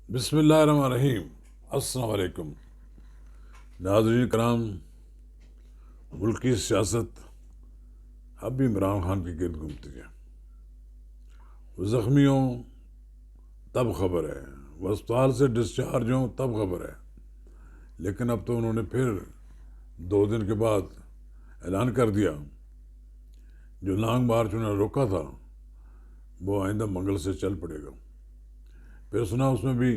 بسم اللہ الرحمن الرحیم۔ السلام علیکم ناظرین کرام۔ ملکی سیاست اب بھی عمران خان کے گرد گھومتی ہے۔ وہ زخمی ہوں تب خبر ہے، وہ اسپتال سے ڈسچارج ہوں تب خبر ہے، لیکن اب تو انہوں نے پھر 2 دن کے بعد اعلان کر دیا جو لانگ مارچ انہوں نے روکا تھا وہ آئندہ منگل سے چل پڑے گا۔ پھر سنا اس میں بھی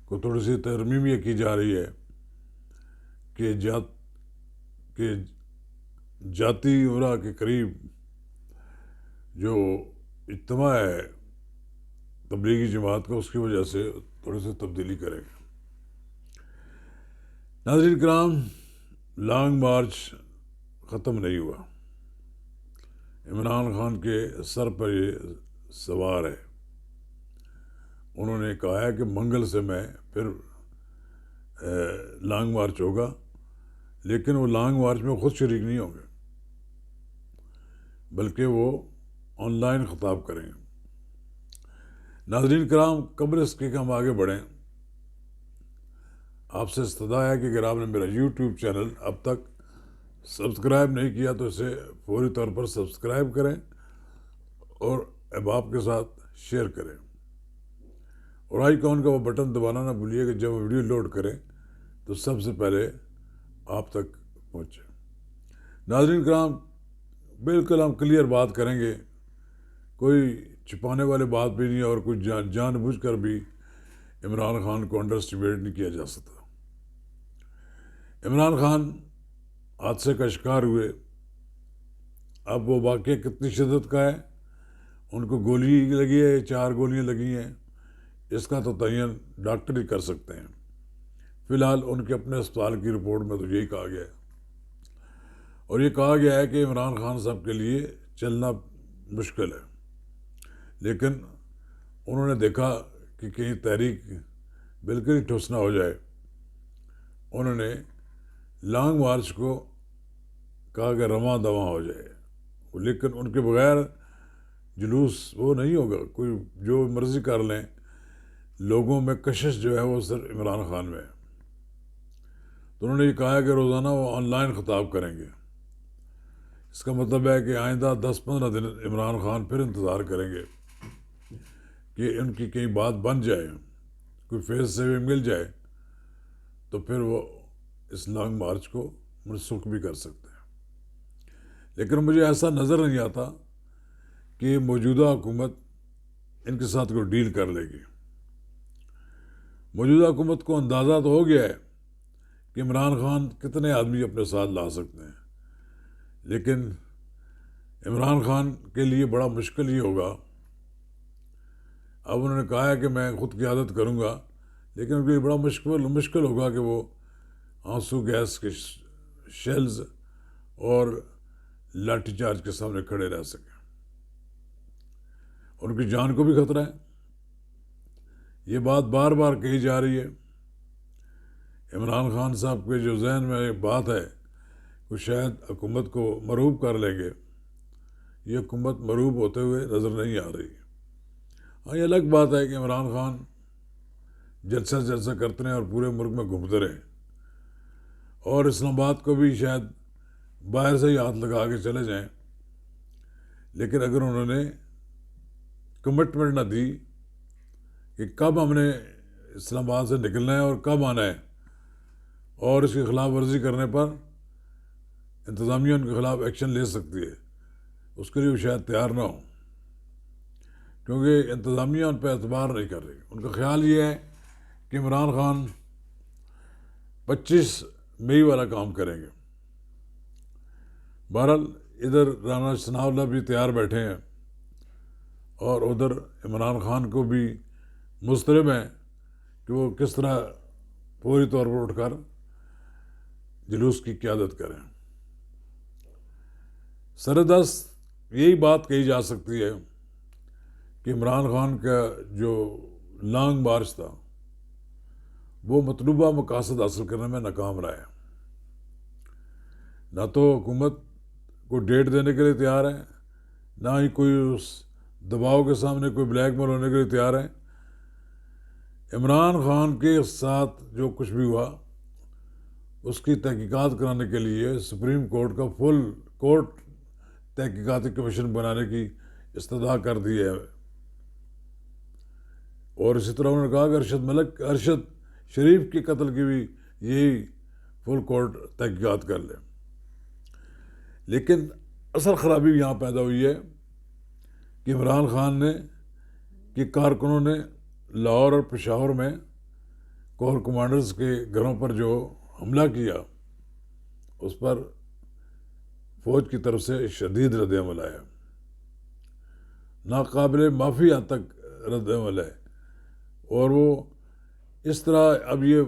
کوئی تھوڑی سی ترمیم یہ کی جا رہی ہے کہ جاتی امرا کے قریب جو اجتماع ہے تبلیغی جماعت کا، اس کی وجہ سے تھوڑی سی تبدیلی کرے گا۔ ناظرین کرام، لانگ مارچ ختم نہیں ہوا۔ عمران خان کے سر پر یہ سوار ہے۔ انہوں نے کہا ہے کہ منگل سے میں پھر لانگ مارچ ہوگا، لیکن وہ لانگ مارچ میں خود شریک نہیں ہوں گے، بلکہ وہ آن لائن خطاب کریں گے۔ ناظرین کرام، قبل اس کے کہ ہم آگے بڑھیں، آپ سے استدعا ہے کہ اگر آپ نے میرا یوٹیوب چینل اب تک سبسکرائب نہیں کیا تو اسے فوری طور پر سبسکرائب کریں اور احباب کے ساتھ شیئر کریں، اور آئیکن کا وہ بٹن دبانا نہ بھولیے کہ جب وہ ویڈیو لوڈ کریں تو سب سے پہلے آپ تک پہنچے۔ ناظرین کرام، بالکل ہم کلیئر بات کریں گے، کوئی چھپانے والی بات بھی نہیں، اور کوئی جان بوجھ کر بھی عمران خان کو انڈر اسٹیمیٹ نہیں کیا جا سکتا۔ عمران خان حادثے کا شکار ہوئے، اب وہ واقعہ کتنی شدت کا ہے، ان کو گولی لگی ہے، 4 گولیاں لگی ہیں، اس کا تو تعین ڈاکٹر ہی کر سکتے ہیں۔ فی الحال ان کے اپنے اسپتال کی رپورٹ میں تو یہی کہا گیا ہے، اور یہ کہا گیا ہے کہ عمران خان صاحب کے لیے چلنا مشکل ہے، لیکن انہوں نے دیکھا کہ کہیں تحریک بالکل ہی ٹھوس نہ ہو جائے، انہوں نے لانگ مارچ کو کہا کہ رواں دواں ہو جائے، لیکن ان کے بغیر جلوس وہ نہیں ہوگا، کوئی جو مرضی کر لیں، لوگوں میں کشش جو ہے وہ صرف عمران خان میں ہے۔ تو انہوں نے یہ کہا ہے کہ روزانہ وہ آن لائن خطاب کریں گے۔ اس کا مطلب ہے کہ آئندہ 10-15 دن عمران خان پھر انتظار کریں گے کہ ان کی کہیں بات بن جائے، کوئی فیس سے بھی مل جائے تو پھر وہ اس لانگ مارچ کو منسوخ بھی کر سکتے ہیں۔ لیکن مجھے ایسا نظر نہیں آتا کہ موجودہ حکومت ان کے ساتھ کوئی ڈیل کر لے گی۔ موجودہ حکومت کو اندازہ تو ہو گیا ہے کہ عمران خان کتنے آدمی اپنے ساتھ لا سکتے ہیں، لیکن عمران خان کے لیے بڑا مشکل یہ ہوگا۔ اب انہوں نے کہا ہے کہ میں خود قیادت کروں گا، لیکن ان کے لیے بڑا مشکل ہوگا کہ وہ آنسو گیس کے شیلز اور لاٹھی چارج کے سامنے کھڑے رہ سکیں۔ ان کی جان کو بھی خطرہ ہے، یہ بات بار بار کہی جا رہی ہے۔ عمران خان صاحب کے جو ذہن میں ایک بات ہے وہ شاید حکومت کو مرعوب کر لیں گے، یہ حکومت مرعوب ہوتے ہوئے نظر نہیں آ رہی۔ ہاں، یہ الگ بات ہے کہ عمران خان جلسہ کرتے رہیں اور پورے ملک میں گھومتے رہیں، اور اسلام آباد کو بھی شاید باہر سے ہی ہاتھ لگا کے چلے جائیں، لیکن اگر انہوں نے کمٹمنٹ نہ دی کہ کب ہم نے اسلام آباد سے نکلنا ہے اور کب آنا ہے، اور اس کی خلاف ورزی کرنے پر انتظامیہ ان کے خلاف ایکشن لے سکتی ہے، اس کے لیے وہ شاید تیار نہ ہوں، کیونکہ انتظامیہ ان پہ اعتبار نہیں کر رہی۔ ان کا خیال یہ ہے کہ عمران خان 25 مئی والا کام کریں گے۔ بہرحال ادھر رانا ثناء اللہ بھی تیار بیٹھے ہیں، اور ادھر عمران خان کو بھی مضطرب ہیں کہ وہ کس طرح فوری طور پر اٹھ کر جلوس کی قیادت کریں۔ سردست یہی بات کہی جا سکتی ہے کہ عمران خان کا جو لانگ مارچ تھا وہ مطلوبہ مقاصد حاصل کرنے میں ناکام رہا ہے۔ نہ تو حکومت کو ڈیٹ دینے کے لیے تیار ہے، نہ ہی کوئی اس دباؤ کے سامنے کوئی بلیک میل ہونے کے لیے تیار ہے عمران خان کے ساتھ جو کچھ بھی ہوا اس کی تحقیقات کرانے کے لیے سپریم کورٹ کا فل کورٹ تحقیقاتی کمیشن بنانے کی استدعا کر دی ہے، اور اسی طرح انہوں نے کہا کہ ارشد شریف کے قتل کی بھی یہی فل کورٹ تحقیقات کر لے۔ لیکن اصل خرابی یہاں پیدا ہوئی ہے کہ عمران خان نے کہ کارکنوں نے لاہور اور پشاور میں کور کمانڈرز کے گھروں پر جو حملہ کیا اس پر فوج کی طرف سے شدید رد عمل آیا، ناقابل معافی حد تک رد عمل ہے، اور وہ اس طرح اب یہ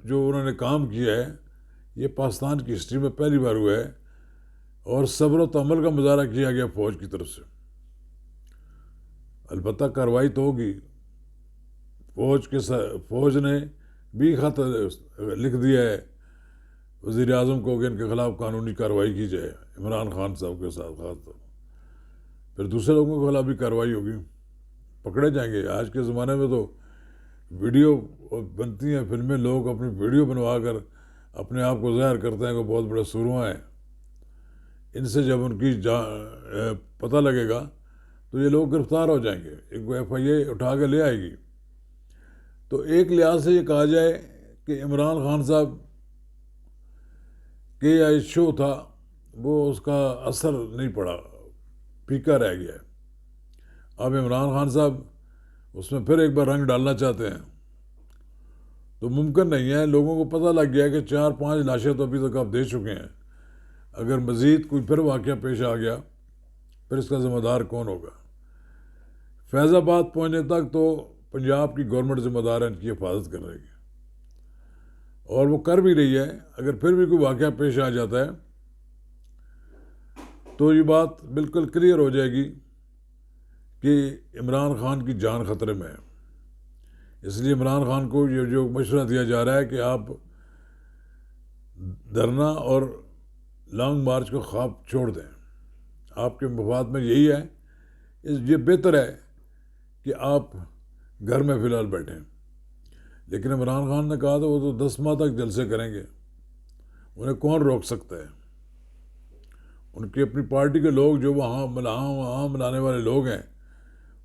جو انہوں نے کام کیا ہے یہ پاکستان کی ہسٹری میں پہلی بار ہوا ہے، اور صبر و تحمل کا مظاہرہ کیا گیا فوج کی طرف سے۔ البتہ کارروائی تو ہوگی، فوج نے بھی خط لکھ دیا ہے وزیر اعظم کو کہ ان کے خلاف قانونی کارروائی کی جائے، عمران خان صاحب کے ساتھ خاص طور پھر دوسرے لوگوں کے خلاف بھی کارروائی ہوگی، پکڑے جائیں گے۔ آج کے زمانے میں تو ویڈیو بنتی ہیں فلمیں، لوگ اپنی ویڈیو بنوا کر اپنے آپ کو ظاہر کرتے ہیں کہ بہت بڑے سورما ہیں۔ ان سے جب ان کی پتہ لگے گا تو یہ لوگ گرفتار ہو جائیں گے، ایک ایف آئی اے اٹھا کے لے آئے گی۔ تو ایک لحاظ سے یہ کہا جائے کہ عمران خان صاحب کے یہ شو تھا وہ اس کا اثر نہیں پڑا، پھیکا رہ گیا ہے۔ اب عمران خان صاحب اس میں پھر ایک بار رنگ ڈالنا چاہتے ہیں تو ممکن نہیں ہے۔ لوگوں کو پتہ لگ گیا کہ 4-5 لاشیں تو ابھی تک آپ دے چکے ہیں، اگر مزید کوئی پھر واقعہ پیش آ گیا پھر اس کا ذمہ دار کون ہوگا؟ فیض آباد پہنچنے تک تو پنجاب کی گورنمنٹ ذمہ دار ہے ان کی حفاظت کر رہی ہے، اور وہ کر بھی رہی ہے۔ اگر پھر بھی کوئی واقعہ پیش آ جاتا ہے تو یہ بات بالکل کلیئر ہو جائے گی کہ عمران خان کی جان خطرے میں ہے۔ اس لیے عمران خان کو یہ جو مشورہ دیا جا رہا ہے کہ آپ دھرنا اور لانگ مارچ کو خواب چھوڑ دیں، آپ کے مفاد میں یہی ہے، یہ بہتر ہے کہ آپ گھر میں فی الحال بیٹھیں۔ لیکن عمران خان نے کہا تھا وہ تو 10 ماہ تک جلسے کریں گے، انہیں کون روک سکتا ہے؟ ان کی اپنی پارٹی کے لوگ جو وہاں ملانے والے لوگ ہیں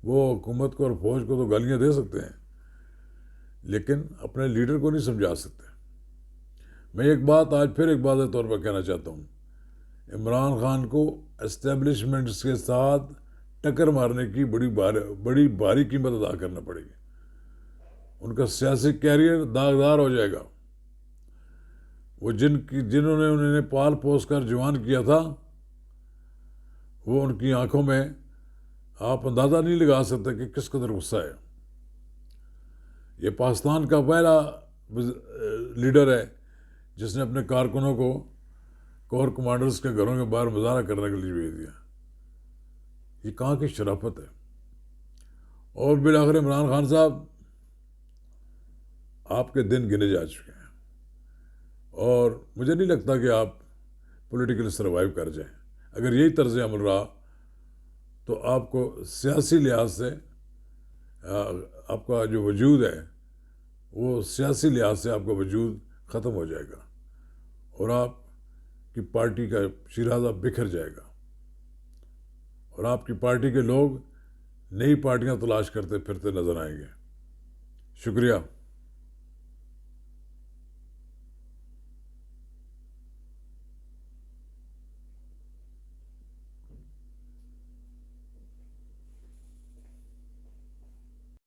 وہ حکومت کو اور فوج کو تو گالیاں دے سکتے ہیں لیکن اپنے لیڈر کو نہیں سمجھا سکتے۔ میں ایک بات آج پھر ایک واضح طور پر کہنا چاہتا ہوں، عمران خان کو اسٹیبلشمنٹس کے ساتھ ٹکر مارنے کی بڑی بھاری قیمت ادا کرنا پڑے گی۔ ان کا سیاسی کیریئر داغدار ہو جائے گا۔ وہ جنہوں نے انہیں پال پوس کر جوان کیا تھا وہ ان کی آنکھوں میں آپ اندازہ نہیں لگا سکتے کہ کس قدر غصہ ہے۔ یہ پاکستان کا پہلا لیڈر ہے جس نے اپنے کارکنوں کو کور کمانڈرز کے گھروں کے باہر مظاہرہ کرنے کے لیے بھیج دیا۔ یہ کہاں کی شرافت ہے؟ اور بالآخر عمران خان صاحب آپ کے دن گنے جا چکے ہیں، اور مجھے نہیں لگتا کہ آپ پولیٹیکل سروائیو کر جائیں۔ اگر یہی طرز عمل رہا تو آپ کو سیاسی لحاظ سے آپ کا جو وجود ہے وہ سیاسی لحاظ سے آپ کا وجود ختم ہو جائے گا، اور آپ کی پارٹی کا شیرازہ بکھر جائے گا، اور آپ کی پارٹی کے لوگ نئی پارٹیاں تلاش کرتے پھرتے نظر آئیں گے۔ شکریہ۔